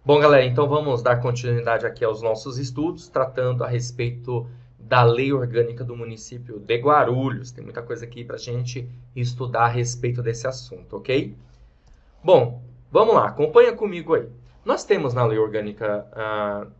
Bom, galera, então vamos dar continuidade aqui aos nossos estudos, tratando a respeito da Lei Orgânica do Município de Guarulhos. Tem muita coisa aqui para a gente estudar a respeito desse assunto, ok? Bom, vamos lá, acompanha comigo aí. Nós temos na Lei Orgânica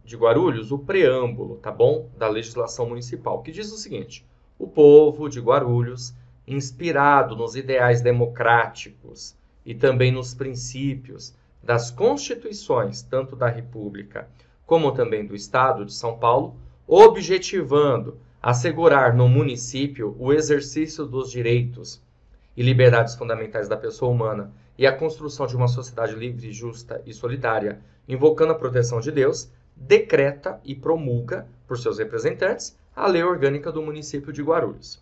de Guarulhos o preâmbulo, tá bom? Da legislação municipal, que diz o seguinte: o povo de Guarulhos, inspirado nos ideais democráticos e também nos princípios das constituições, tanto da República como também do Estado de São Paulo, objetivando assegurar no município o exercício dos direitos e liberdades fundamentais da pessoa humana e a construção de uma sociedade livre, justa e solidária, invocando a proteção de Deus, decreta e promulga, por seus representantes, a Lei Orgânica do Município de Guarulhos.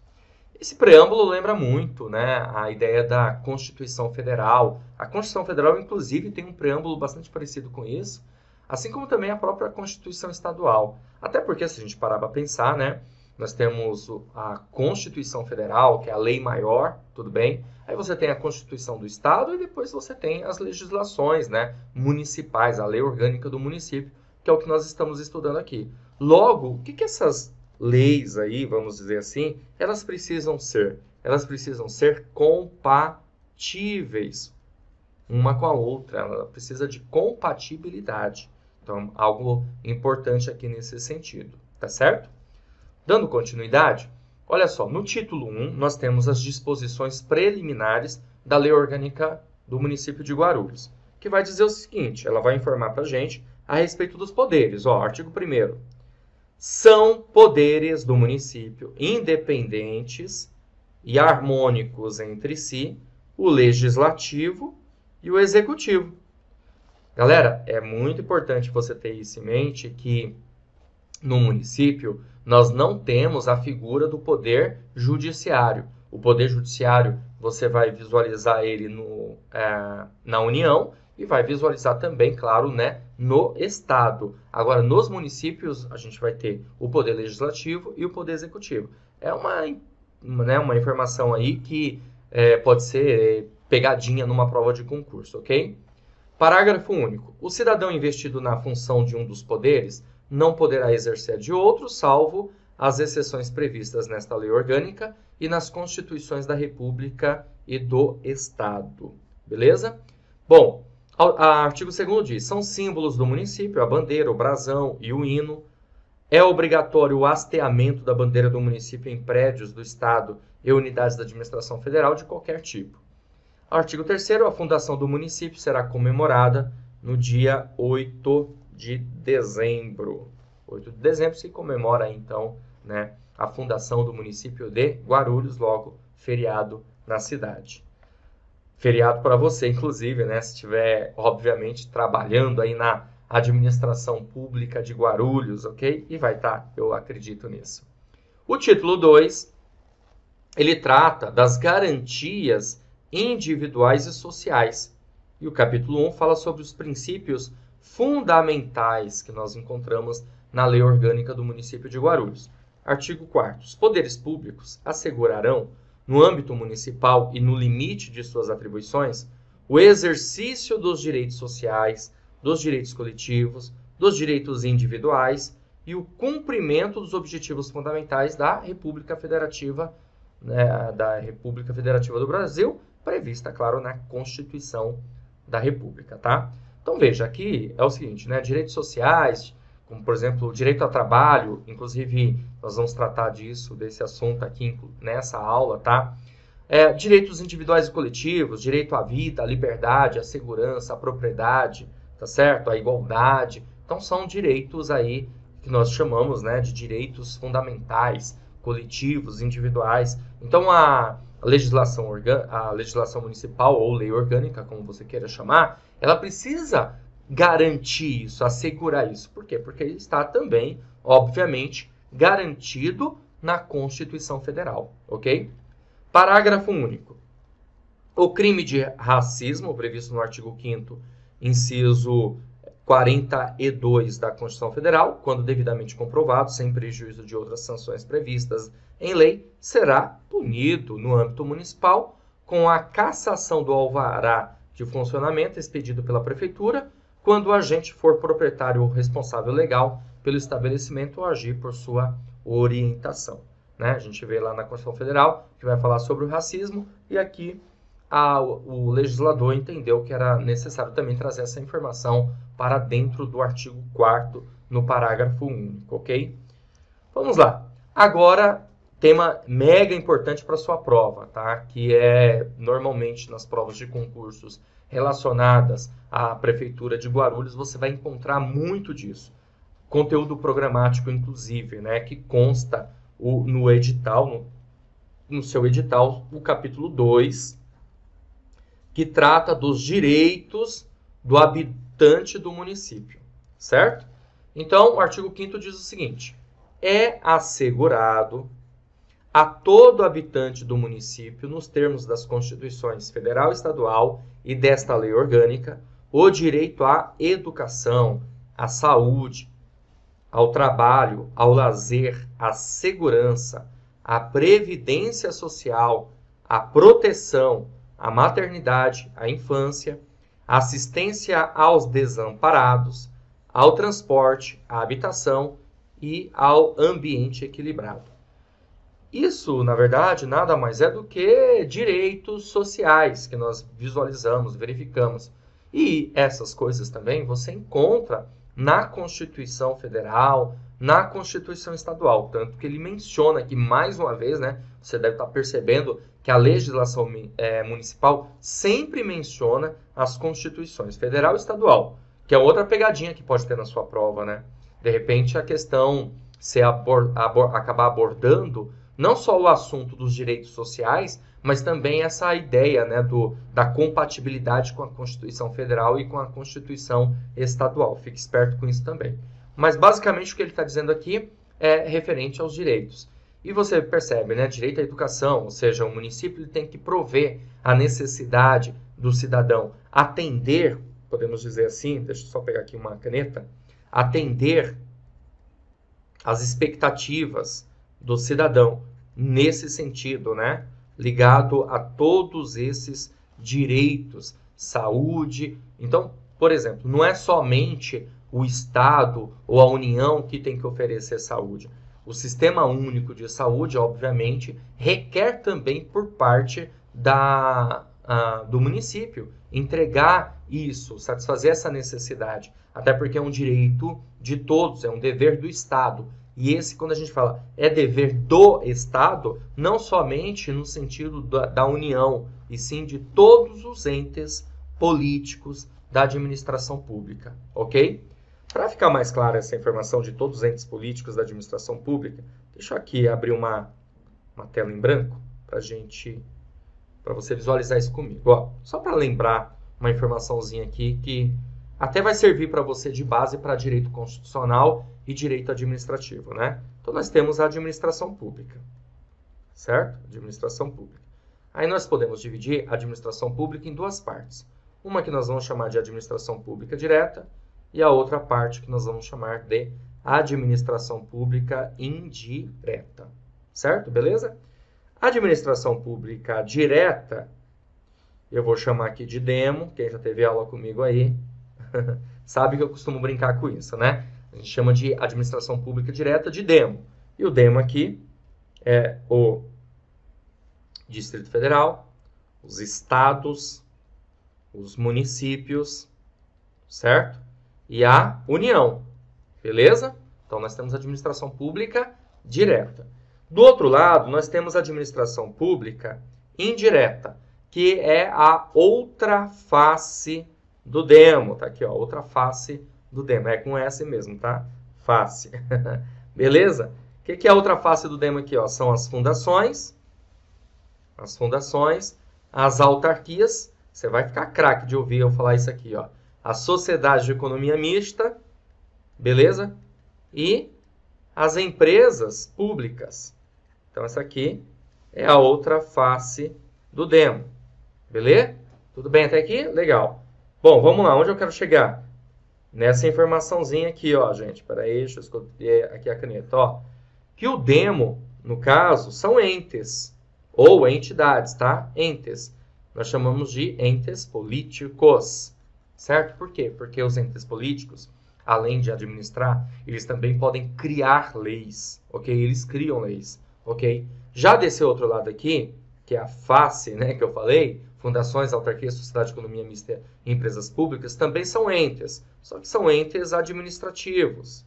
Esse preâmbulo lembra muito, né, a ideia da Constituição Federal. A Constituição Federal, inclusive, tem um preâmbulo bastante parecido com isso, assim como também a própria Constituição Estadual. Até porque, se a gente parar para pensar, né, nós temos a Constituição Federal, que é a lei maior, tudo bem? Aí você tem a Constituição do Estado e depois você tem as legislações, né, municipais, a Lei Orgânica do Município, que é o que nós estamos estudando aqui. Logo, o que essas leis aí, vamos dizer assim, elas precisam ser? Elas precisam ser compatíveis uma com a outra. Ela precisa de compatibilidade. Então, algo importante aqui nesse sentido, tá certo? Dando continuidade, olha só, no título 1 nós temos as disposições preliminares da Lei Orgânica do Município de Guarulhos, que vai dizer o seguinte: ela vai informar para a gente a respeito dos poderes. Ó, artigo 1º. São poderes do município independentes e harmônicos entre si, o legislativo e o executivo. Galera, é muito importante você ter isso em mente, que no município nós não temos a figura do poder judiciário. O poder judiciário, você vai visualizar ele na União e vai visualizar também, claro, né, no Estado. Agora, nos municípios, a gente vai ter o poder legislativo e o poder executivo. É uma informação aí que pode ser pegadinha numa prova de concurso, ok? Parágrafo único. O cidadão investido na função de um dos poderes não poderá exercer de outro, salvo as exceções previstas nesta lei orgânica e nas constituições da República e do Estado. Beleza? Bom, artigo 2º diz: são símbolos do município a bandeira, o brasão e o hino. É obrigatório o hasteamento da bandeira do município em prédios do Estado e unidades da administração federal de qualquer tipo. Artigo 3º. A fundação do município será comemorada no dia 8 de dezembro. 8 de dezembro se comemora, então, né, a fundação do município de Guarulhos, logo feriado na cidade. Feriado para você, inclusive, né, se estiver, obviamente, trabalhando aí na administração pública de Guarulhos, ok? E vai estar, eu acredito nisso. O título 2, ele trata das garantias individuais e sociais. E o capítulo 1 fala sobre os princípios fundamentais que nós encontramos na Lei Orgânica do Município de Guarulhos. Artigo 4º. Os poderes públicos assegurarão, no âmbito municipal e no limite de suas atribuições, o exercício dos direitos sociais, dos direitos coletivos, dos direitos individuais e o cumprimento dos objetivos fundamentais da República Federativa, né, do Brasil, prevista, claro, na Constituição da República, tá? Então, veja, aqui é o seguinte, né? Direitos sociais, como, por exemplo, o direito ao trabalho, inclusive nós vamos tratar desse assunto aqui nessa aula, tá? Direitos individuais e coletivos, direito à vida, à liberdade, à segurança, à propriedade, tá certo? À igualdade. Então, são direitos aí que nós chamamos, né, de direitos fundamentais, coletivos, individuais. Então, a legislação municipal ou lei orgânica, como você queira chamar, ela precisa garantir isso, assegurar isso. Por quê? Porque está também, obviamente, garantido na Constituição Federal, ok? Parágrafo único. O crime de racismo, previsto no artigo 5º, inciso 42 da Constituição Federal, quando devidamente comprovado, sem prejuízo de outras sanções previstas em lei, será punido no âmbito municipal com a cassação do alvará de funcionamento expedido pela Prefeitura, quando o agente for proprietário ou responsável legal pelo estabelecimento ou agir por sua orientação. Né? A gente vê lá na Constituição Federal que vai falar sobre o racismo e aqui o legislador entendeu que era necessário também trazer essa informação para dentro do artigo 4º no parágrafo único, ok? Vamos lá. Agora, tema mega importante para sua prova, tá? Que é normalmente nas provas de concursos relacionadas à Prefeitura de Guarulhos, você vai encontrar muito disso. Conteúdo programático, inclusive, né? Que consta no edital, no seu edital, o capítulo 2, que trata dos direitos do habitante do município, certo? Então, o artigo 5º diz o seguinte: é assegurado a todo habitante do município, nos termos das Constituições Federal e Estadual e desta lei orgânica, o direito à educação, à saúde, ao trabalho, ao lazer, à segurança, à previdência social, à proteção, à maternidade, à infância, à assistência aos desamparados, ao transporte, à habitação e ao ambiente equilibrado. Isso, na verdade, nada mais é do que direitos sociais que nós visualizamos, verificamos. E essas coisas também você encontra na Constituição Federal, na Constituição Estadual. Tanto que ele menciona que, mais uma vez, né, você deve estar percebendo que a legislação municipal sempre menciona as Constituições Federal e Estadual, que é outra pegadinha que pode ter na sua prova, né? De repente, a questão se acabar abordando não só o assunto dos direitos sociais, mas também essa ideia, né, da compatibilidade com a Constituição Federal e com a Constituição Estadual. Fique esperto com isso também. Mas, basicamente, o que ele está dizendo aqui é referente aos direitos. E você percebe, né, direito à educação, ou seja, o município tem que prover a necessidade do cidadão atender, podemos dizer assim, deixa eu só pegar aqui uma caneta, atender as expectativas do cidadão nesse sentido, né? Ligado a todos esses direitos, saúde. Então, por exemplo, não é somente o Estado ou a União que tem que oferecer saúde. O Sistema Único de Saúde, obviamente, requer também por parte do município entregar isso, satisfazer essa necessidade. Até porque é um direito de todos, é um dever do Estado. E esse, quando a gente fala é dever do Estado, não somente no sentido da União, e sim de todos os entes políticos da administração pública, ok? Para ficar mais clara essa informação de todos os entes políticos da administração pública, deixa eu aqui abrir uma tela em branco para você visualizar isso comigo. Ó, só para lembrar uma informaçãozinha aqui que até vai servir para você de base para direito constitucional e direito administrativo, né? Então, nós temos a administração pública, certo? Administração pública. Aí nós podemos dividir a administração pública em duas partes. Uma que nós vamos chamar de administração pública direta e a outra parte que nós vamos chamar de administração pública indireta, certo? Beleza? Administração pública direta, eu vou chamar aqui de demo, quem já teve aula comigo aí, sabe que eu costumo brincar com isso, né? A gente chama de administração pública direta de demo. E o demo aqui é o Distrito Federal, os estados, os municípios, certo? E a União, beleza? Então, nós temos a administração pública direta. Do outro lado, nós temos a administração pública indireta, que é a outra face do demo, tá aqui, ó, outra face do demo, é com S mesmo, tá? Face, beleza? O que é a outra face do demo aqui, ó? São as fundações, as autarquias, você vai ficar craque de ouvir eu falar isso aqui, ó. A sociedade de economia mista, beleza? E as empresas públicas. Então, essa aqui é a outra face do demo, beleza? Tudo bem até aqui? Legal. Bom, vamos lá, onde eu quero chegar? Nessa informaçãozinha aqui, ó, gente. Peraí, deixa eu escolher aqui a caneta, ó. Que o demo, no caso, são entes ou entidades, tá? Entes. Nós chamamos de entes políticos, certo? Por quê? Porque os entes políticos, além de administrar, eles também podem criar leis, ok? Eles criam leis, ok? Já desse outro lado aqui, que é a face, né, que eu falei, fundações, autarquias, sociedade, economia mista e empresas públicas, também são entes, só que são entes administrativos,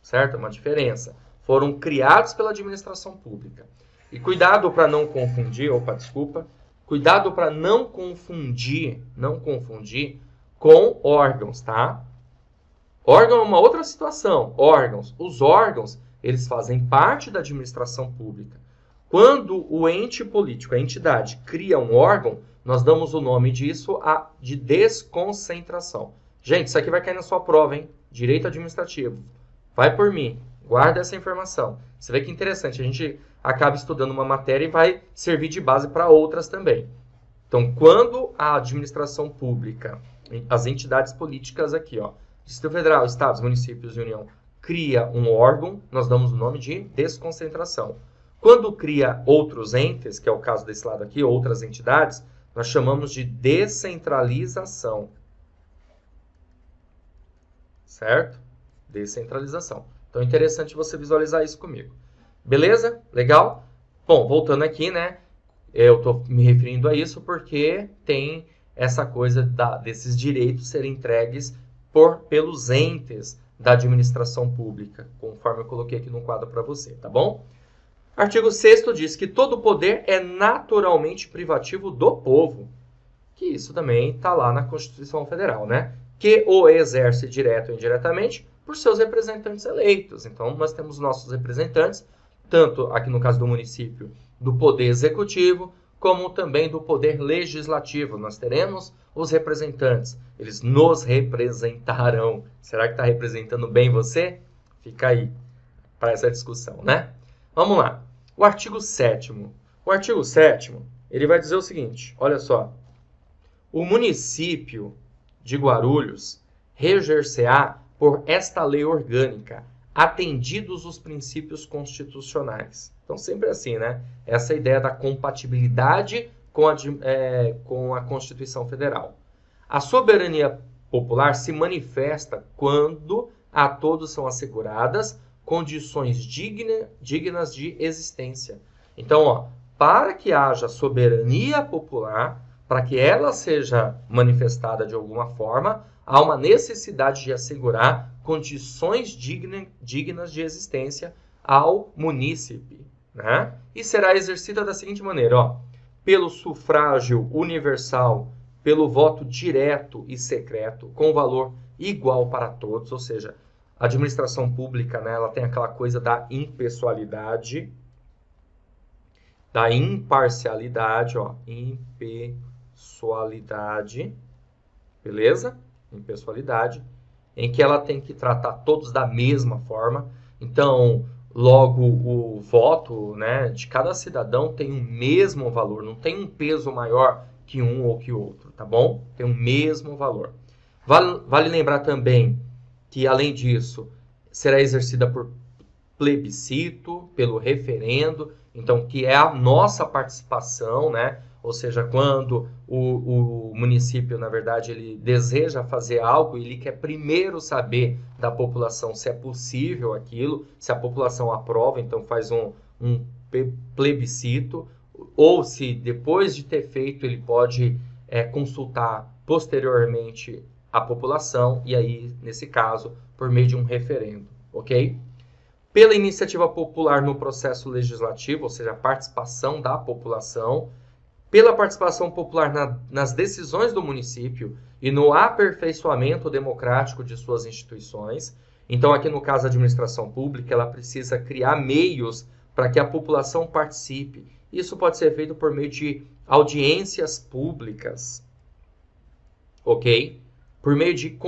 certo? É uma diferença. Foram criados pela administração pública. E cuidado para não confundir, cuidado para não confundir com órgãos, tá? Órgão é uma outra situação. Os órgãos, eles fazem parte da administração pública. Quando o ente político, a entidade, cria um órgão, nós damos o nome disso de desconcentração. Gente, isso aqui vai cair na sua prova, hein? Direito administrativo. Vai por mim. Guarda essa informação. Você vê que interessante. A gente acaba estudando uma matéria e vai servir de base para outras também. Então, quando a administração pública, as entidades políticas aqui, ó, Distrito Federal, Estados, Municípios e União, cria um órgão, nós damos o nome de desconcentração. Quando cria outros entes, que é o caso desse lado aqui, outras entidades, nós chamamos de descentralização. Certo? Descentralização. Então, é interessante você visualizar isso comigo. Beleza? Legal? Bom, voltando aqui, né? Eu estou me referindo a isso porque tem essa coisa desses direitos serem entregues pelos entes da administração pública, conforme eu coloquei aqui no quadro para você, tá bom? Artigo 6º diz que todo poder é naturalmente privativo do povo, que isso também está lá na Constituição Federal, né? Que o exerce direto ou indiretamente por seus representantes eleitos. Então, nós temos nossos representantes, tanto aqui no caso do município, do poder executivo, como também do poder legislativo. Nós teremos os representantes. Eles nos representarão. Será que está representando bem você? Fica aí para essa discussão, né? Vamos lá. O artigo 7º. O artigo 7º, ele vai dizer o seguinte, olha só. O município de Guarulhos reger-se-á por esta lei orgânica, atendidos os princípios constitucionais. Então, sempre assim, né? Essa ideia da compatibilidade com a Constituição Federal. A soberania popular se manifesta quando a todos são asseguradas condições dignas de existência. Então, ó, para que haja soberania popular, para que ela seja manifestada de alguma forma, há uma necessidade de assegurar condições dignas de existência ao munícipe, né? E será exercida da seguinte maneira, ó, pelo sufrágio universal, pelo voto direto e secreto, com valor igual para todos, ou seja, a administração pública, né, ela tem aquela coisa da impessoalidade, da imparcialidade, ó, impessoalidade, beleza? Impessoalidade, em que ela tem que tratar todos da mesma forma. Então, logo, o voto, né, de cada cidadão tem o mesmo valor, não tem um peso maior que um ou que outro, tá bom? Tem o mesmo valor. Vale lembrar também que, além disso, será exercida por plebiscito, pelo referendo, então, que é a nossa participação, né? Ou seja, quando o município, na verdade, ele deseja fazer algo, ele quer primeiro saber da população se é possível aquilo, se a população aprova, então faz um plebiscito, ou se depois de ter feito ele pode consultar posteriormente a população, e aí, nesse caso, por meio de um referendo, ok? Pela iniciativa popular no processo legislativo, ou seja, a participação da população, pela participação popular nas decisões do município e no aperfeiçoamento democrático de suas instituições. Então, aqui no caso da administração pública, ela precisa criar meios para que a população participe. Isso pode ser feito por meio de audiências públicas, ok? Por meio de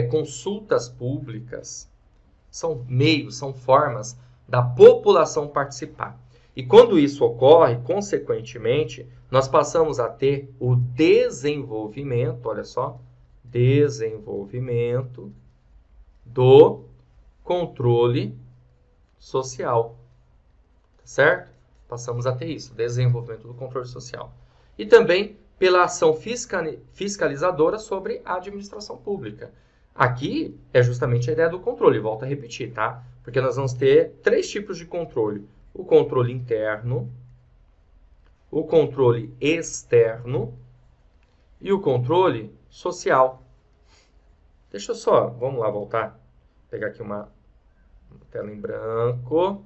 consultas públicas. São meios, são formas da população participar. E quando isso ocorre, consequentemente, nós passamos a ter o desenvolvimento, olha só, desenvolvimento do controle social, certo? Passamos a ter isso, desenvolvimento do controle social. E também pela ação fiscalizadora sobre a administração pública. Aqui é justamente a ideia do controle, volto a repetir, tá? Porque nós vamos ter 3 tipos de controle. O controle interno, o controle externo e o controle social. Deixa eu só, vamos lá voltar, pegar aqui uma tela em branco,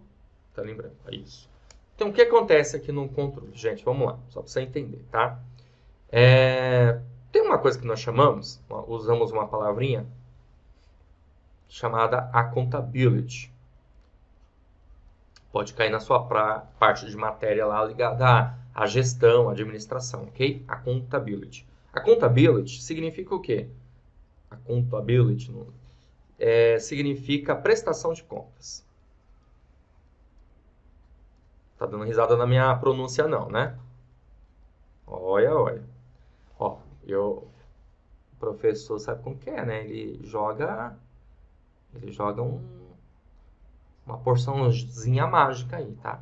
é isso. Então, o que acontece aqui no controle? Gente, vamos lá, só para você entender, tá? Tem uma coisa que nós usamos uma palavrinha chamada accountability. Pode cair na sua parte de matéria lá ligada à gestão, à administração, ok? Accountability. Accountability significa o quê? Accountability significa prestação de contas. Tá dando risada na minha pronúncia não, né? Olha. Ó, o professor sabe como que é, né? Ele joga uma porçãozinha mágica aí, tá?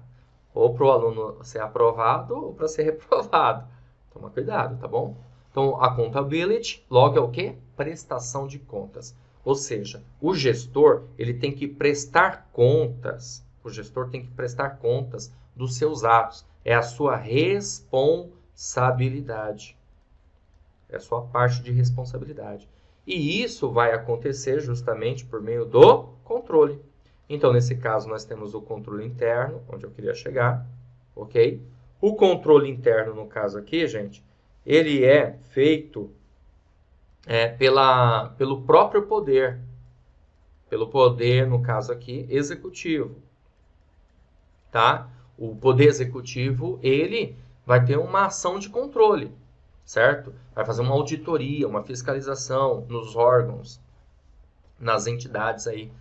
Ou para o aluno ser aprovado ou para ser reprovado. Toma cuidado, tá bom? Então, accountability, logo é o quê? Prestação de contas. Ou seja, o gestor, ele tem que prestar contas. O gestor tem que prestar contas dos seus atos. É a sua responsabilidade. É a sua parte de responsabilidade. E isso vai acontecer justamente por meio do controle. Então, nesse caso, nós temos o controle interno, onde eu queria chegar, ok? O controle interno, no caso aqui, gente, ele é feito pelo próprio poder. Pelo poder, no caso aqui, executivo. Tá? O poder executivo, ele vai ter uma ação de controle, certo? Vai fazer uma auditoria, uma fiscalização nos órgãos, nas entidades aí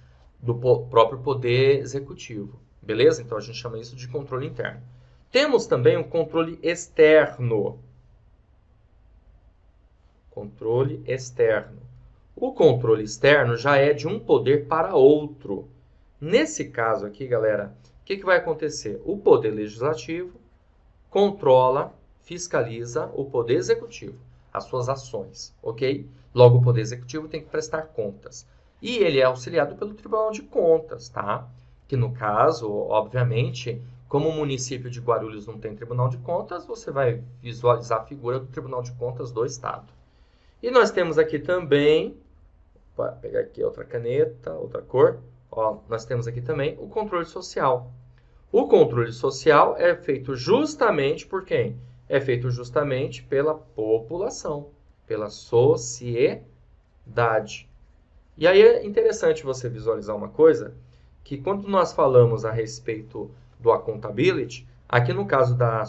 do próprio poder executivo. Beleza? Então, a gente chama isso de controle interno. Temos também o controle externo. Controle externo. O controle externo já é de um poder para outro. Nesse caso aqui, galera, o que vai acontecer? O poder legislativo controla, fiscaliza o poder executivo, as suas ações, ok? Logo, o poder executivo tem que prestar contas. E ele é auxiliado pelo Tribunal de Contas, tá? Que no caso, obviamente, como o município de Guarulhos não tem Tribunal de Contas, você vai visualizar a figura do Tribunal de Contas do Estado. E nós temos aqui também, vou pegar aqui outra caneta, outra cor, ó, nós temos aqui também o controle social. O controle social é feito justamente por quem? É feito justamente pela população, pela sociedade. E aí é interessante você visualizar uma coisa, que quando nós falamos a respeito do accountability, aqui no caso da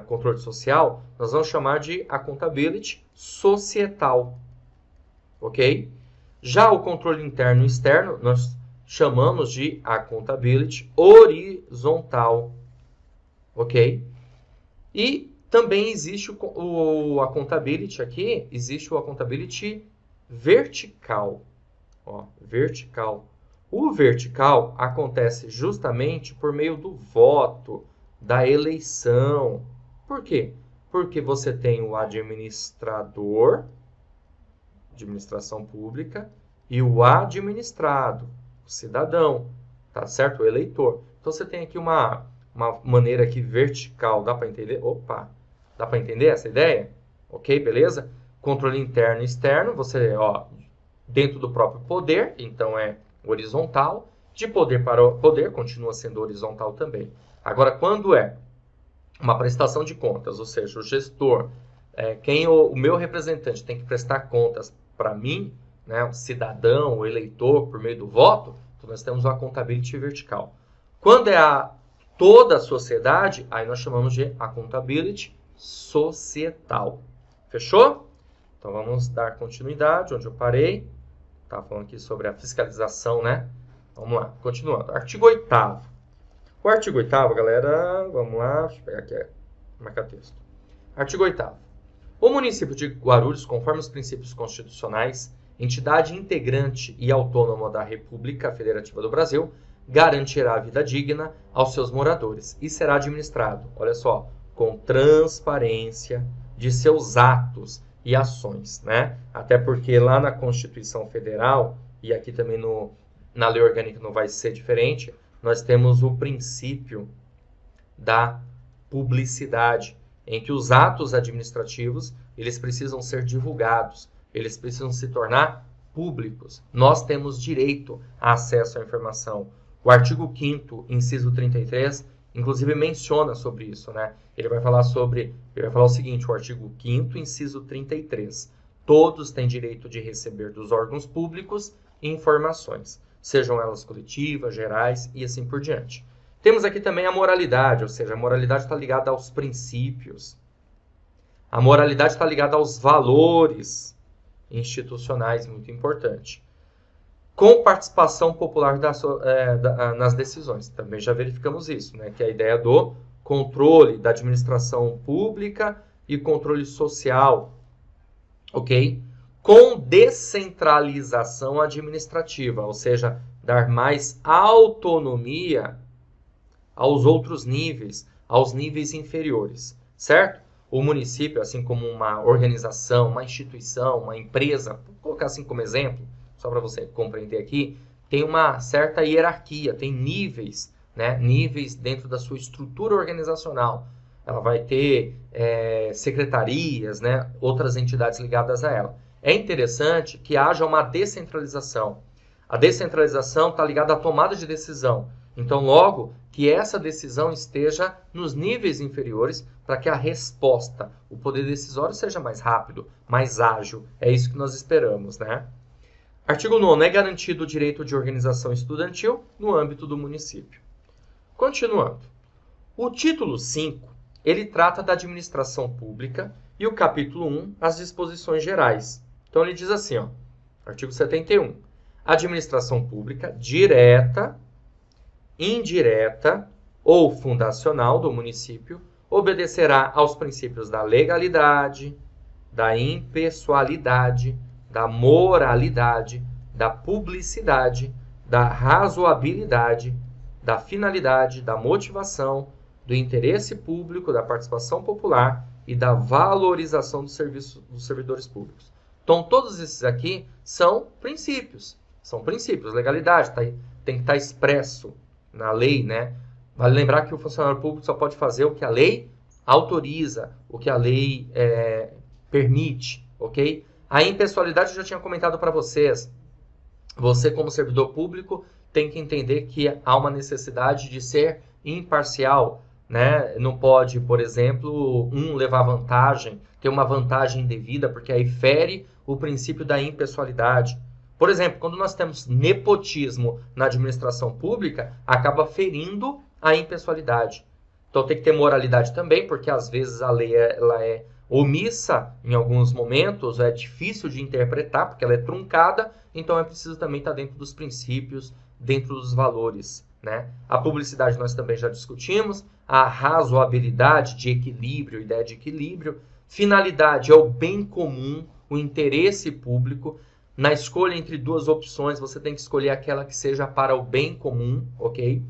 controle social, nós vamos chamar de accountability societal, ok? Já o controle interno e externo, nós chamamos de accountability horizontal, ok? E também existe o accountability aqui, existe o accountability vertical, ó, vertical. O vertical acontece justamente por meio do voto, da eleição. Por quê? Porque você tem o administrador, administração pública, e o administrado, o cidadão, tá certo? O eleitor. Então, você tem aqui uma maneira aqui vertical, dá para entender? Opa! Dá para entender essa ideia? Ok, beleza? Controle interno e externo, você, ó, dentro do próprio poder, então é horizontal. De poder para poder, continua sendo horizontal também. Agora, quando é uma prestação de contas, ou seja, o gestor, o meu representante tem que prestar contas para mim, né, o cidadão, o eleitor, por meio do voto, então nós temos uma accountability vertical. Quando é toda a sociedade, aí nós chamamos de accountability societal. Fechou? Então vamos dar continuidade onde eu parei. Estava falando aqui sobre a fiscalização, né? Vamos lá, continuando. Artigo 8º. O artigo 8º, galera, vamos lá, deixa eu pegar aqui, marcar texto. Artigo 8º. O município de Guarulhos, conforme os princípios constitucionais, entidade integrante e autônoma da República Federativa do Brasil, garantirá a vida digna aos seus moradores e será administrado, olha só, com transparência, de seus atos e ações, né? Até porque lá na Constituição Federal, e aqui também na Lei Orgânica não vai ser diferente, nós temos o princípio da publicidade, em que os atos administrativos, eles precisam ser divulgados, eles precisam se tornar públicos. Nós temos direito a acesso à informação. O artigo 5º, inciso 33, inclusive menciona sobre isso, né? Ele vai falar o seguinte, o artigo 5º, inciso 33. Todos têm direito de receber dos órgãos públicos informações, sejam elas coletivas, gerais e assim por diante. Temos aqui também a moralidade, ou seja, a moralidade está ligada aos princípios. A moralidade está ligada aos valores institucionais, muito importante. Com participação popular nas decisões. Também já verificamos isso, né? Que é a ideia do controle da administração pública e controle social. Ok? Com descentralização administrativa, ou seja, dar mais autonomia aos outros níveis, aos níveis inferiores, certo? O município, assim como uma organização, uma instituição, uma empresa, vou colocar assim como exemplo, só para você compreender aqui, tem uma certa hierarquia, tem níveis, né? Níveis dentro da sua estrutura organizacional. Ela vai ter secretarias, né? Outras entidades ligadas a ela. É interessante que haja uma descentralização. A descentralização está ligada à tomada de decisão. Então, logo que essa decisão esteja nos níveis inferiores para que a resposta, o poder decisório seja mais rápido, mais ágil. É isso que nós esperamos, né? Artigo 9º. É garantido o direito de organização estudantil no âmbito do município. Continuando. O título 5, ele trata da administração pública e o capítulo 1, as disposições gerais. Então, ele diz assim, ó, artigo 71. Administração pública direta, indireta ou fundacional do município obedecerá aos princípios da legalidade, da impessoalidade, da moralidade, da publicidade, da razoabilidade, da finalidade, da motivação, do interesse público, da participação popular e da valorização dos servidores públicos. Então, todos esses aqui são princípios. São princípios. Legalidade tem que estar expresso na lei, né? Vale lembrar que o funcionário público só pode fazer o que a lei autoriza, o que a lei permite, ok? A impessoalidade eu já tinha comentado para vocês. Você, como servidor público, tem que entender que há uma necessidade de ser imparcial, né? Não pode, por exemplo, levar vantagem, ter uma vantagem indevida, porque aí fere o princípio da impessoalidade. Por exemplo, quando nós temos nepotismo na administração pública, acaba ferindo a impessoalidade. Então tem que ter moralidade também, porque às vezes a lei ela é omissa em alguns momentos, é difícil de interpretar, porque ela é truncada, então é preciso também estar dentro dos princípios, dentro dos valores, né? A publicidade nós também já discutimos, a razoabilidade de equilíbrio, ideia de equilíbrio, finalidade é o bem comum, o interesse público. Na escolha entre duas opções, você tem que escolher aquela que seja para o bem comum, ok?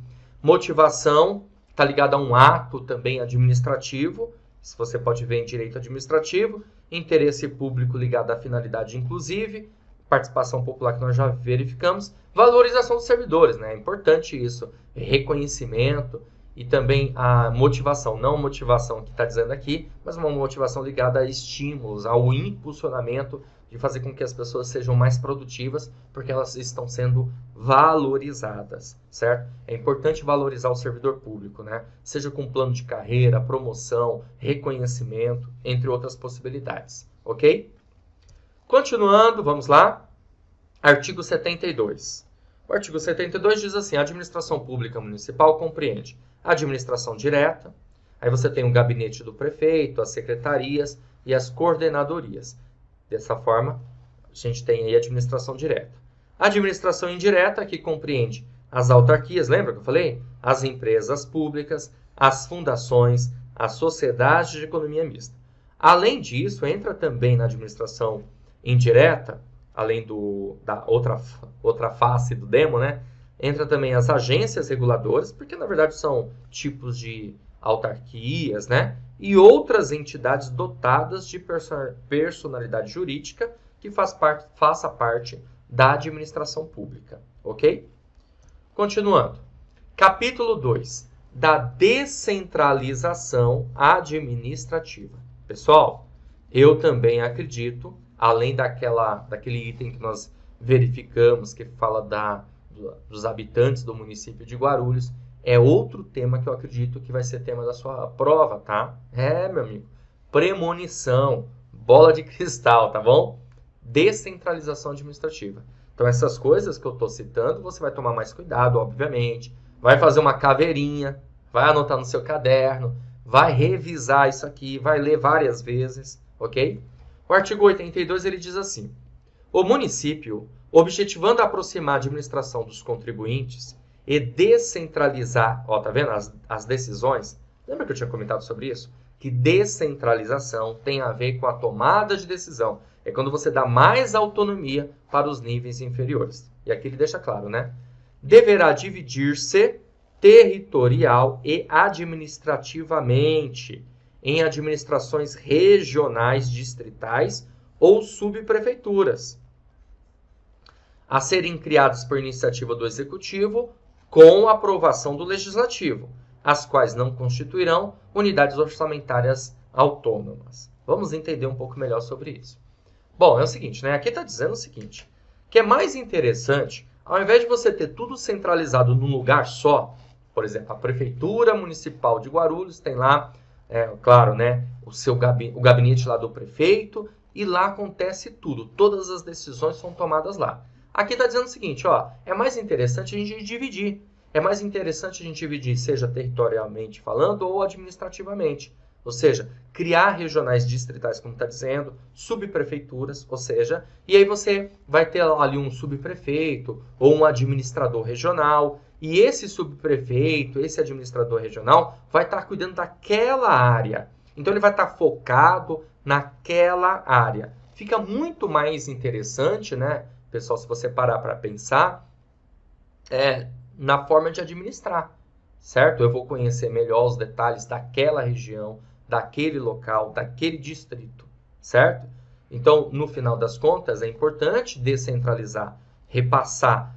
Motivação está ligada a um ato também administrativo, se você pode ver em direito administrativo. Interesse público ligado à finalidade inclusive, participação popular que nós já verificamos, valorização dos servidores, né? É importante isso, reconhecimento e também a motivação, não a motivação que está dizendo aqui, mas uma motivação ligada a estímulos, ao impulsionamento de fazer com que as pessoas sejam mais produtivas, porque elas estão sendo valorizadas, certo? É importante valorizar o servidor público, né? Seja com plano de carreira, promoção, reconhecimento, entre outras possibilidades, ok? Continuando, vamos lá. Artigo 72. O artigo 72 diz assim, a administração pública municipal compreende a administração direta, aí você tem o gabinete do prefeito, as secretarias e as coordenadorias. Dessa forma, a gente tem aí a administração direta. A administração indireta, que compreende as autarquias, lembra que eu falei? As empresas públicas, as fundações, as sociedades de economia mista. Além disso, entra também na administração indireta, além da outra face do demo, né? Entra também as agências reguladoras, porque na verdade são tipos de autarquias, né? e outras entidades dotadas de personalidade jurídica que faça parte da administração pública, ok? Continuando. Capítulo 2, da descentralização administrativa. Pessoal, eu também acredito, além daquele item que nós verificamos, que fala dos habitantes do município de Guarulhos, é outro tema que eu acredito que vai ser tema da sua prova, tá? Meu amigo, premonição, bola de cristal, tá bom? Descentralização administrativa. Então, essas coisas que eu estou citando, você vai tomar mais cuidado, obviamente. Vai fazer uma caveirinha, vai anotar no seu caderno, vai revisar isso aqui, vai ler várias vezes, ok? O artigo 82, ele diz assim: o município, objetivando aproximar a administração dos contribuintes e descentralizar, ó, tá vendo as decisões? Lembra que eu tinha comentado sobre isso? Que descentralização tem a ver com a tomada de decisão. É quando você dá mais autonomia para os níveis inferiores. E aqui ele deixa claro, né? Deverá dividir-se territorial e administrativamente em administrações regionais, distritais ou subprefeituras, a serem criadas por iniciativa do Executivo com aprovação do Legislativo, as quais não constituirão unidades orçamentárias autônomas. Vamos entender um pouco melhor sobre isso. Bom, é o seguinte, né? Aqui está dizendo o seguinte, que é mais interessante, ao invés de você ter tudo centralizado num lugar só, por exemplo, a Prefeitura Municipal de Guarulhos tem lá, claro, né, o gabinete lá do prefeito, e lá acontece tudo, todas as decisões são tomadas lá. Aqui está dizendo o seguinte, ó, é mais interessante a gente dividir. É mais interessante a gente dividir, seja territorialmente falando ou administrativamente. Ou seja, criar regionais distritais, como está dizendo, subprefeituras, ou seja, e aí você vai ter ali um subprefeito ou um administrador regional, e esse subprefeito, esse administrador regional, vai estar cuidando daquela área. Então ele vai estar focado naquela área. Fica muito mais interessante, né, pessoal, se você parar para pensar, na forma de administrar, certo? Eu vou conhecer melhor os detalhes daquela região, daquele local, daquele distrito, certo? Então, no final das contas, é importante descentralizar, repassar,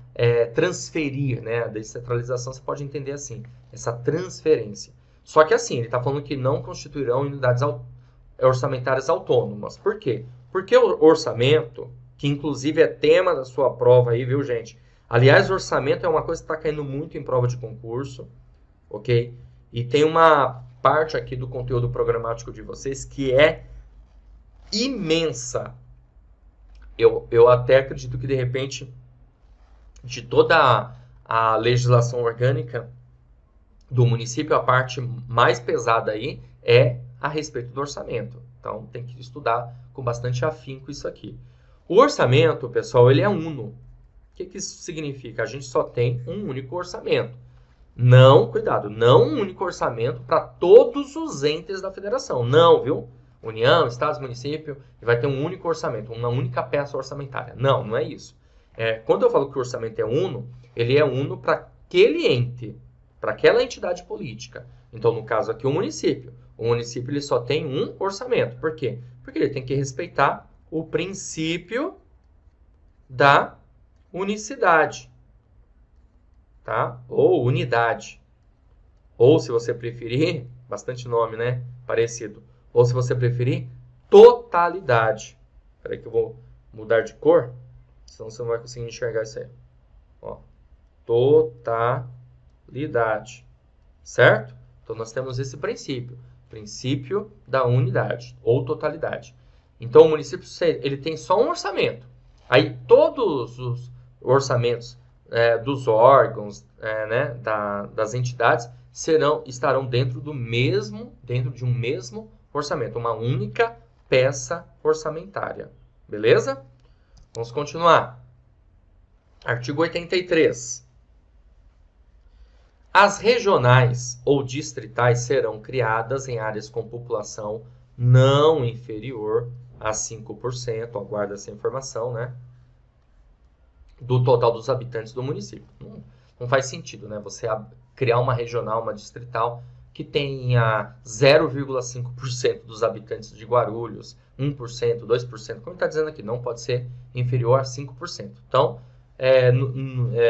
transferir, né? A descentralização você pode entender assim, essa transferência. Só que assim, ele está falando que não constituirão unidades orçamentárias autônomas. Por quê? Porque o orçamento, que inclusive é tema da sua prova aí, viu, gente? Aliás, o orçamento é uma coisa que está caindo muito em prova de concurso, ok? E tem uma parte aqui do conteúdo programático de vocês que é imensa. Eu até acredito que, de repente, de toda a legislação orgânica do município, a parte mais pesada aí é a respeito do orçamento. Então, tem que estudar com bastante afinco isso aqui. O orçamento, pessoal, ele é uno. O que isso significa? A gente só tem um único orçamento. Não, cuidado, não um único orçamento para todos os entes da federação. Não, viu? União, Estados, município, e vai ter um único orçamento, uma única peça orçamentária. Não, não é isso. Quando eu falo que o orçamento é uno, ele é uno para aquele ente, para aquela entidade política. Então, no caso aqui, o município. O município ele só tem um orçamento. Por quê? Porque ele tem que respeitar o princípio da unicidade, tá? Ou unidade. Ou, se você preferir, bastante nome, né? Parecido. Ou, se você preferir, totalidade. Espera aí que eu vou mudar de cor, senão você não vai conseguir enxergar isso aí. Ó, totalidade. Certo? Então, nós temos esse princípio. Princípio da unidade, ou totalidade. Então, o município ele tem só um orçamento. Aí, todos os orçamentos dos órgãos, né, das entidades, estarão dentro de um mesmo orçamento, uma única peça orçamentária. Beleza? Vamos continuar. Artigo 83. As regionais ou distritais serão criadas em áreas com população não inferior a 5%, aguarda essa informação, né? Do total dos habitantes do município. Não faz sentido, né? Você criar uma regional, uma distrital que tenha 0,5% dos habitantes de Guarulhos, 1%, 2%, como está dizendo aqui, não pode ser inferior a 5%. Então,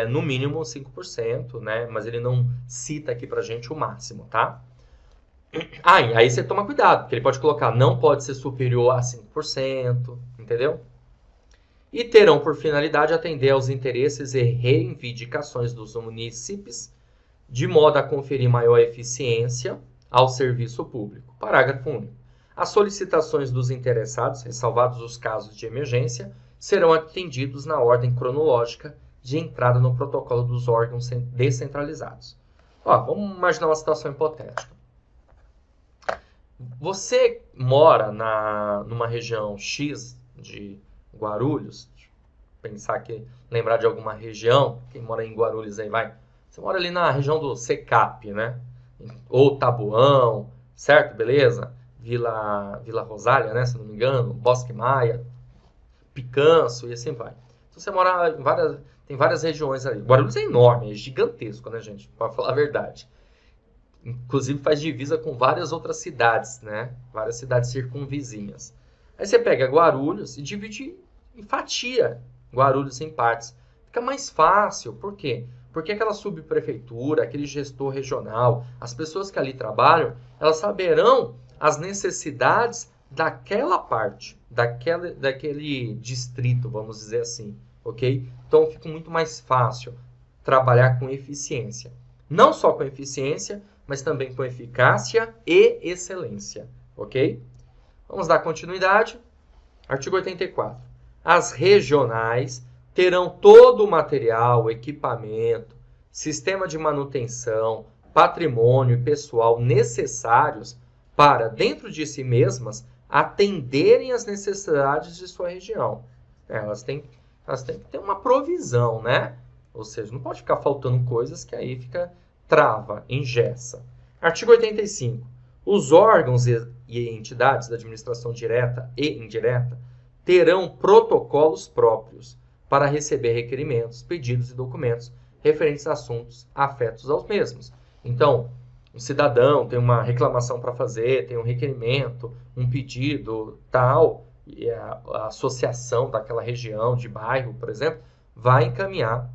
no mínimo 5%, né? Mas ele não cita aqui para a gente o máximo, tá? Aí você toma cuidado, porque ele pode colocar não pode ser superior a 5%, entendeu? E terão por finalidade atender aos interesses e reivindicações dos munícipes, de modo a conferir maior eficiência ao serviço público. Parágrafo único. As solicitações dos interessados, ressalvados os casos de emergência, serão atendidos na ordem cronológica de entrada no protocolo dos órgãos descentralizados. Vamos imaginar uma situação hipotética. Você mora numa região X de Guarulhos, lembrar de alguma região, quem mora em Guarulhos aí vai. Você mora ali na região do Secap, né? Ou Tabuão, certo? Beleza? Vila Rosália, né? Se não me engano, Bosque Maia, Picanço e assim vai. Então você mora tem várias regiões ali. Guarulhos é enorme, é gigantesco, né, gente? Para falar a verdade. Inclusive faz divisa com várias outras cidades, né? Várias cidades circunvizinhas. Aí você pega Guarulhos e divide em fatia Guarulhos em partes. Fica mais fácil. Por quê? Porque aquela subprefeitura, aquele gestor regional, as pessoas que ali trabalham, elas saberão as necessidades daquela parte, daquele distrito, vamos dizer assim, ok? Então fica muito mais fácil trabalhar com eficiência. Não só com eficiência, mas também com eficácia e excelência, ok? Vamos dar continuidade. Artigo 84. As regionais terão todo o material, equipamento, sistema de manutenção, patrimônio e pessoal necessários para, dentro de si mesmas, atenderem às necessidades de sua região. Elas têm que ter uma provisão, né? Ou seja, não pode ficar faltando coisas que aí trava, engessa. Artigo 85. Os órgãos e entidades da administração direta e indireta terão protocolos próprios para receber requerimentos, pedidos e documentos referentes a assuntos afetos aos mesmos. Então, um cidadão tem uma reclamação para fazer, tem um requerimento, um pedido, tal, e a associação daquela região, de bairro, por exemplo, vai encaminhar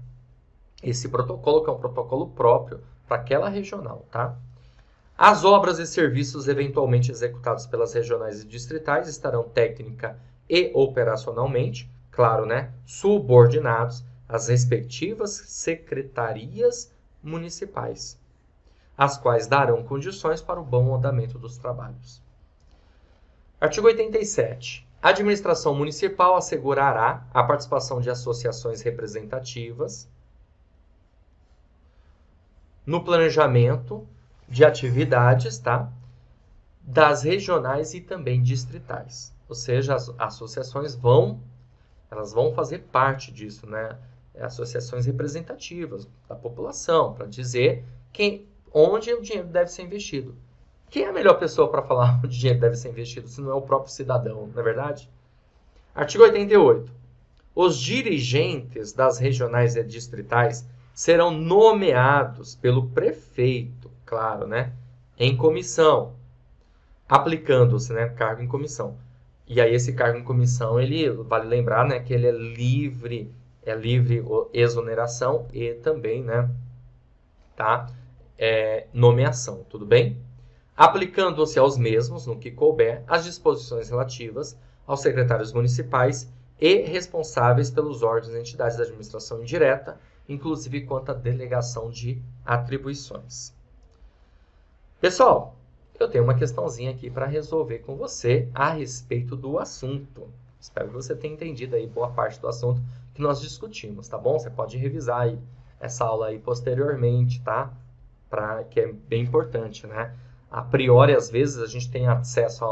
esse protocolo, que é um protocolo próprio para aquela regional, tá? As obras e serviços eventualmente executados pelas regionais e distritais estarão técnica e operacionalmente, claro, né, subordinados às respectivas secretarias municipais, as quais darão condições para o bom andamento dos trabalhos. Artigo 87. A administração municipal assegurará a participação de associações representativas no planejamento de atividades, tá, das regionais e também distritais. Ou seja, as associações vão fazer parte disso, né? Associações representativas da população, para dizer onde o dinheiro deve ser investido. Quem é a melhor pessoa para falar onde o dinheiro deve ser investido, se não é o próprio cidadão, não é verdade? Artigo 88. Os dirigentes das regionais e distritais serão nomeados pelo prefeito, claro, né? Em comissão, aplicando-se, né, cargo em comissão. E aí esse cargo em comissão, ele vale lembrar, né, que ele é livre exoneração e também, né, tá, nomeação, tudo bem? Aplicando-se aos mesmos, no que couber, as disposições relativas aos secretários municipais e responsáveis pelos órgãos e entidades da administração indireta, inclusive quanto à delegação de atribuições. Pessoal, eu tenho uma questãozinha aqui para resolver com você a respeito do assunto. Espero que você tenha entendido aí boa parte do assunto que nós discutimos, tá bom? Você pode revisar aí essa aula aí posteriormente, tá? Que é bem importante, né? A priori, às vezes, a gente tem acesso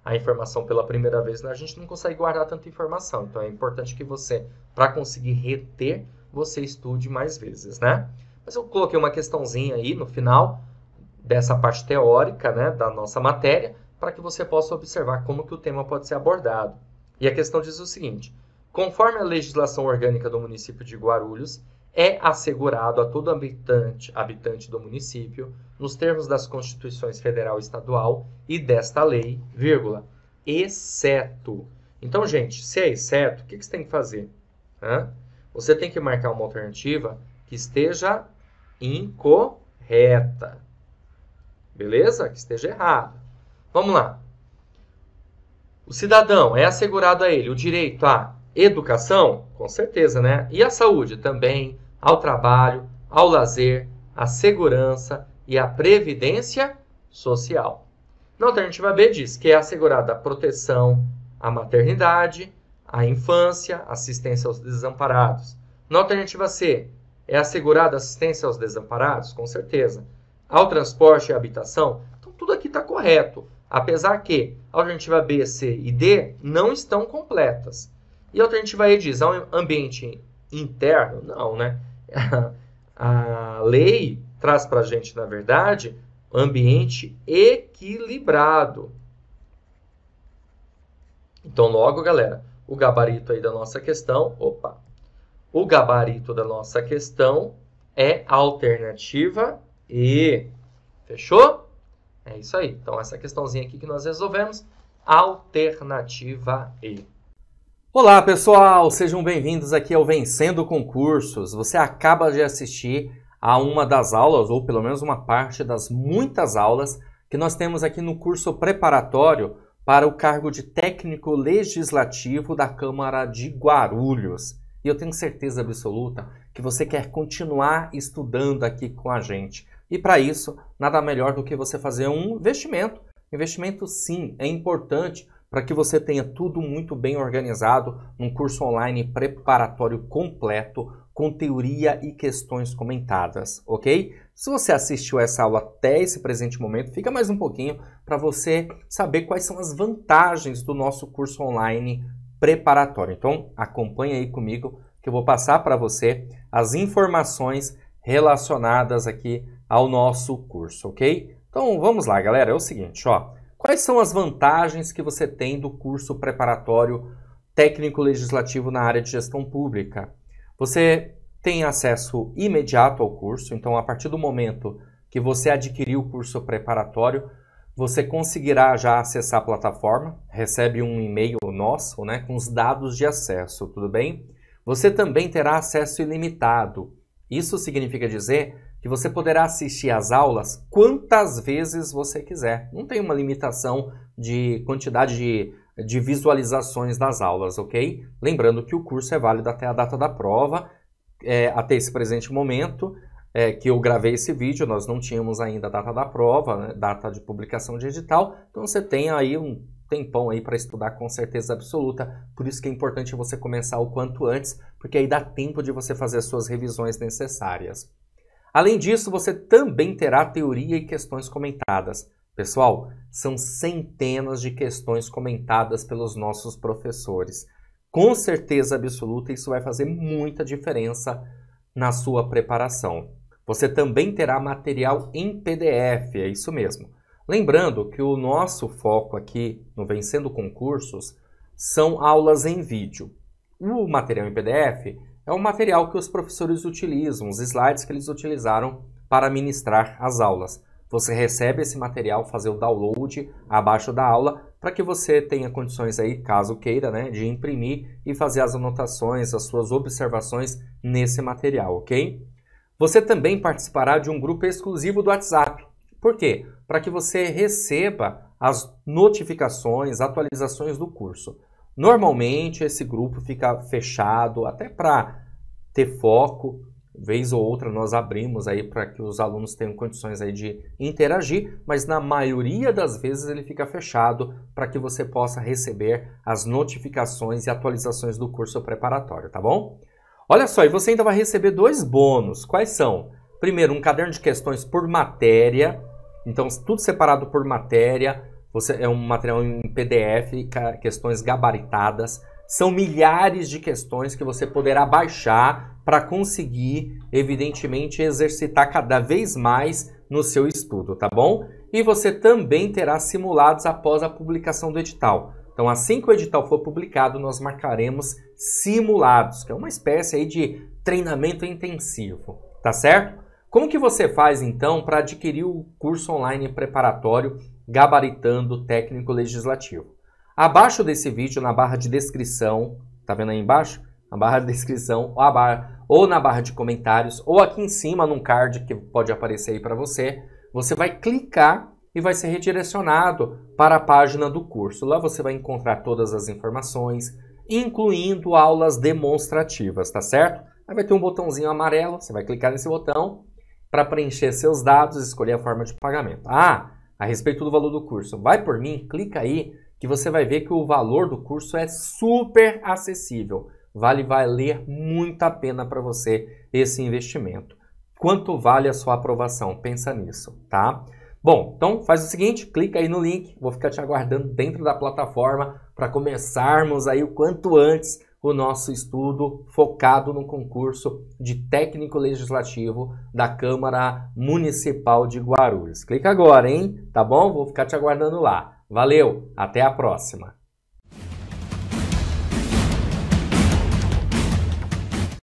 à informação pela primeira vez, né? A gente não consegue guardar tanta informação. Então, é importante que você, para conseguir reter, você estude mais vezes, né? Mas eu coloquei uma questãozinha aí no final dessa parte teórica, né, da nossa matéria, para que você possa observar como que o tema pode ser abordado. E a questão diz o seguinte: conforme a legislação orgânica do município de Guarulhos, é assegurado a todo habitante do município, nos termos das Constituições Federal e Estadual e desta lei, vírgula, exceto. Então, gente, se é exceto, o que você tem que fazer? Você tem que marcar uma alternativa que esteja incorreta. Beleza? Que esteja errada. Vamos lá. O cidadão, é assegurado a ele o direito à educação? Com certeza, né? E à saúde também, ao trabalho, ao lazer, à segurança e à previdência social. Na alternativa B diz que é assegurada a proteção à maternidade, à infância, assistência aos desamparados. Na alternativa C, é assegurada assistência aos desamparados? Com certeza. Ao transporte e à habitação? Então, tudo aqui está correto. Apesar que a alternativa B, C e D não estão completas. E a alternativa E diz, ao ambiente interno? Não, né? A lei traz para a gente, na verdade, ambiente equilibrado. Então, logo, galera, o gabarito aí da nossa questão, o gabarito da nossa questão é a alternativa E. Fechou? É isso aí. Então, essa questãozinha aqui que nós resolvemos, alternativa E. Olá, pessoal! Sejam bem-vindos aqui ao Vencendo Concursos. Você acaba de assistir a uma das aulas, ou pelo menos uma parte das muitas aulas que nós temos aqui no curso preparatório para o cargo de técnico legislativo da Câmara de Guarulhos. E eu tenho certeza absoluta que você quer continuar estudando aqui com a gente. E para isso, nada melhor do que você fazer um investimento. Investimento, sim, é importante para que você tenha tudo muito bem organizado num curso online preparatório completo, com teoria e questões comentadas, ok? Se você assistiu essa aula até esse presente momento, fica mais um pouquinho para você saber quais são as vantagens do nosso curso online preparatório. Então, acompanhe aí comigo que eu vou passar para você as informações relacionadas aqui ao nosso curso, ok? Então, vamos lá, galera. É o seguinte, ó. Quais são as vantagens que você tem do curso preparatório técnico legislativo na área de gestão pública? Você tem acesso imediato ao curso, então a partir do momento que você adquirir o curso preparatório, você conseguirá já acessar a plataforma, recebe um e-mail nosso, né, com os dados de acesso, tudo bem? Você também terá acesso ilimitado. Isso significa dizer que você poderá assistir às aulas quantas vezes você quiser. Não tem uma limitação de quantidade de visualizações das aulas, ok? Lembrando que o curso é válido até a data da prova, até esse presente momento que eu gravei esse vídeo, nós não tínhamos ainda a data da prova, né, data de publicação de edital, então você tem aí um tempão aí para estudar com certeza absoluta, por isso que é importante você começar o quanto antes, porque aí dá tempo de você fazer as suas revisões necessárias. Além disso, você também terá teoria e questões comentadas. Pessoal, são centenas de questões comentadas pelos nossos professores. Com certeza absoluta, isso vai fazer muita diferença na sua preparação. Você também terá material em PDF, é isso mesmo. Lembrando que o nosso foco aqui no Vencendo Concursos são aulas em vídeo. O material em PDF é o material que os professores utilizam, os slides que eles utilizaram para ministrar as aulas. Você recebe esse material, fazer o download abaixo da aula, para que você tenha condições aí, caso queira, né, de imprimir e fazer as anotações, as suas observações nesse material, ok? Você também participará de um grupo exclusivo do WhatsApp. Por quê? Para que você receba as notificações, atualizações do curso. Normalmente esse grupo fica fechado, até para ter foco, vez ou outra nós abrimos aí para que os alunos tenham condições aí de interagir, mas na maioria das vezes ele fica fechado para que você possa receber as notificações e atualizações do curso preparatório, tá bom? Olha só, e você ainda vai receber 2 bônus. Quais são? Primeiro, um caderno de questões por matéria, então tudo separado por matéria. É um material em PDF, questões gabaritadas. São milhares de questões que você poderá baixar para conseguir, evidentemente, exercitar cada vez mais no seu estudo, tá bom? E você também terá simulados após a publicação do edital. Então, assim que o edital for publicado, nós marcaremos simulados, que é uma espécie aí de treinamento intensivo, tá certo? Como que você faz, então, para adquirir o curso online preparatório Gabaritando Técnico Legislativo? Abaixo desse vídeo, na barra de descrição, tá vendo aí embaixo? Na barra de descrição, ou na barra de comentários, ou aqui em cima, num card que pode aparecer aí para você, você vai clicar e vai ser redirecionado para a página do curso. Lá você vai encontrar todas as informações, incluindo aulas demonstrativas, tá certo? Aí vai ter um botãozinho amarelo, você vai clicar nesse botão para preencher seus dados e escolher a forma de pagamento. A respeito do valor do curso, vai por mim, clica aí que você vai ver que o valor do curso é super acessível. Vai valer muito a pena para você esse investimento. Quanto vale a sua aprovação? Pensa nisso, tá? Bom, então faz o seguinte, clica aí no link, vou ficar te aguardando dentro da plataforma para começarmos aí o quanto antes o nosso estudo focado no concurso de técnico legislativo da Câmara Municipal de Guarulhos. Clica agora, hein? Tá bom? Vou ficar te aguardando lá. Valeu, até a próxima!